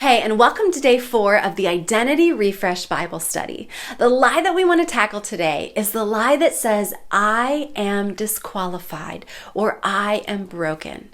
Hey, and welcome to day 4 of the Identity Refresh Bible Study. The lie that we want to tackle today is the lie that says, I am disqualified or I am broken.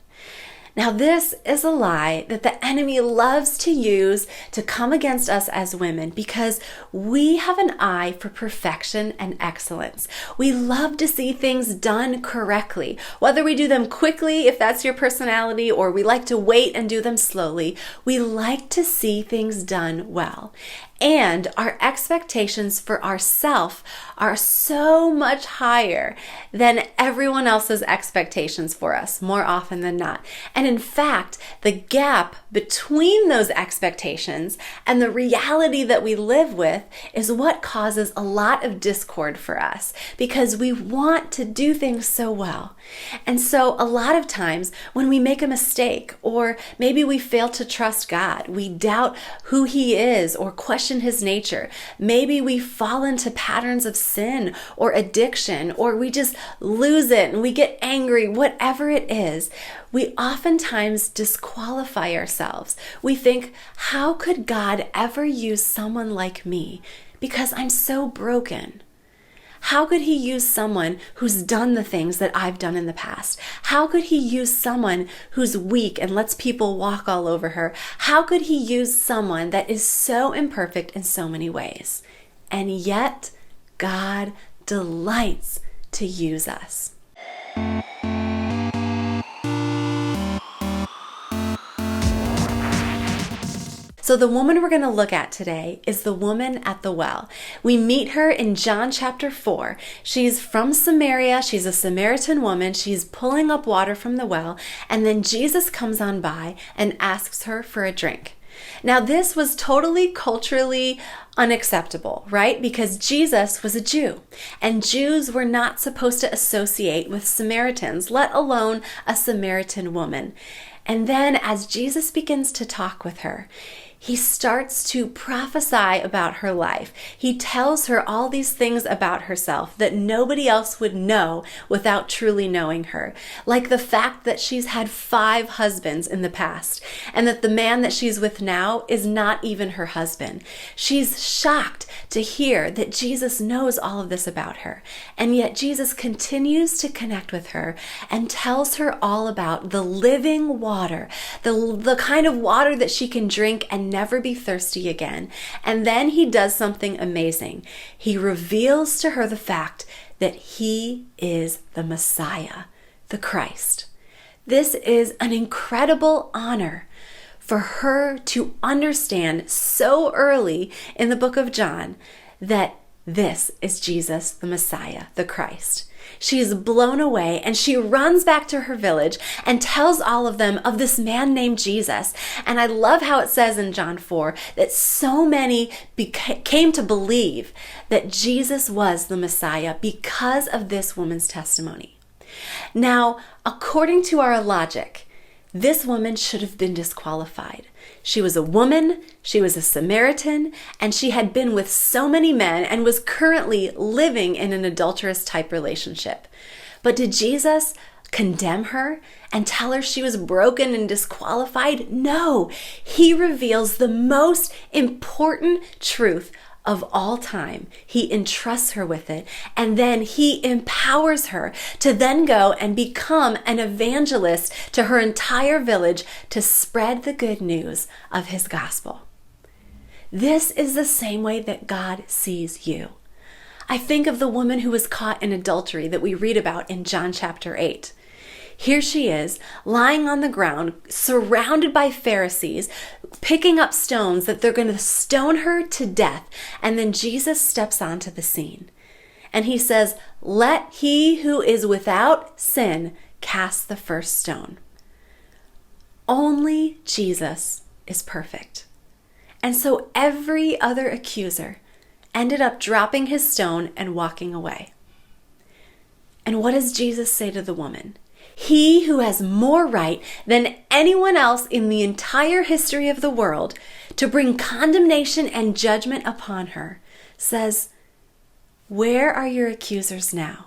Now, this is a lie that the enemy loves to use to come against us as women because we have an eye for perfection and excellence. We love to see things done correctly, whether we do them quickly, if that's your personality, or we like to wait and do them slowly. We like to see things done well. And our expectations for ourselves are so much higher than everyone else's expectations for us, more often than not. And in fact, the gap between those expectations and the reality that we live with is what causes a lot of discord for us because we want to do things so well. And so a lot of times when we make a mistake or maybe we fail to trust God, we doubt who He is or question His nature. Maybe we fall into patterns of sin or addiction, or we just lose it and we get angry, whatever it is. We oftentimes disqualify ourselves. We think, how could God ever use someone like me? Because I'm so broken. How could He use someone who's done the things that I've done in the past? How could He use someone who's weak and lets people walk all over her? How could He use someone that is so imperfect in so many ways? And yet, God delights to use us. So the woman we're going to look at today is the woman at the well. We meet her in John chapter 4. She's from Samaria. She's a Samaritan woman. She's pulling up water from the well. And then Jesus comes on by and asks her for a drink. Now this was totally culturally unacceptable, right? Because Jesus was a Jew, and Jews were not supposed to associate with Samaritans, let alone a Samaritan woman. And then as Jesus begins to talk with her, He starts to prophesy about her life. He tells her all these things about herself that nobody else would know without truly knowing her. Like the fact that she's had 5 husbands in the past and that the man that she's with now is not even her husband. She's shocked to hear that Jesus knows all of this about her. And yet Jesus continues to connect with her and tells her all about the living water, the kind of water that she can drink and never be thirsty again. And then He does something amazing. He reveals to her the fact that He is the Messiah, the Christ. This is an incredible honor for her to understand so early in the book of John that this is Jesus, the Messiah, the Christ. She is blown away and she runs back to her village and tells all of them of this man named Jesus. And I love how it says in John 4 that so many came to believe that Jesus was the Messiah because of this woman's testimony. Now, according to our logic, this woman should have been disqualified. She was a woman, she was a Samaritan, and she had been with so many men and was currently living in an adulterous type relationship. But did Jesus condemn her and tell her she was broken and disqualified? No, He reveals the most important truth of all time. He entrusts her with it, and then He empowers her to then go and become an evangelist to her entire village to spread the good news of His gospel. This is the same way that God sees you. I think of the woman who was caught in adultery that we read about in John chapter 8. Here she is, lying on the ground, surrounded by Pharisees, picking up stones that they're going to stone her to death. And then Jesus steps onto the scene. And He says, "Let he who is without sin cast the first stone." Only Jesus is perfect. And so every other accuser ended up dropping his stone and walking away. And what does Jesus say to the woman? He who has more right than anyone else in the entire history of the world to bring condemnation and judgment upon her says, "Where are your accusers now?"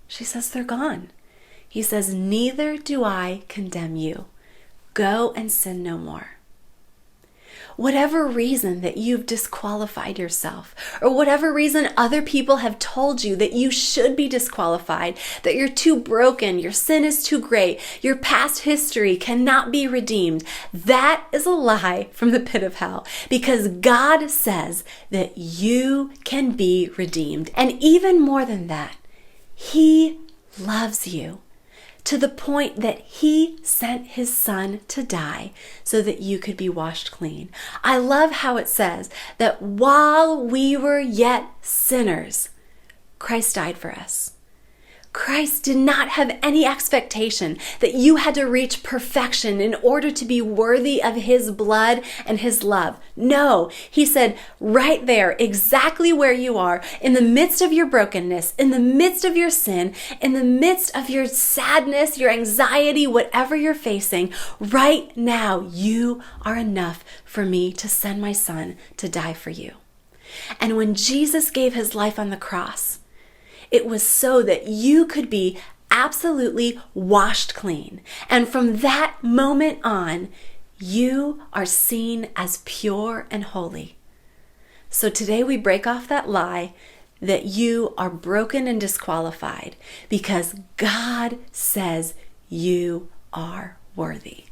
She says, "They're gone." He says, "Neither do I condemn you. Go and sin no more." Whatever reason that you've disqualified yourself, or whatever reason other people have told you that you should be disqualified, that you're too broken, your sin is too great, your past history cannot be redeemed, that is a lie from the pit of hell, because God says that you can be redeemed. And even more than that, He loves you, to the point that He sent His Son to die so that you could be washed clean. I love how it says that while we were yet sinners, Christ died for us. Christ did not have any expectation that you had to reach perfection in order to be worthy of His blood and His love. No, He said right there, exactly where you are, in the midst of your brokenness, in the midst of your sin, in the midst of your sadness, your anxiety, whatever you're facing, right now, you are enough for me to send my Son to die for you. And when Jesus gave His life on the cross, it was so that you could be absolutely washed clean. And from that moment on, you are seen as pure and holy. So today we break off that lie that you are broken and disqualified, because God says you are worthy.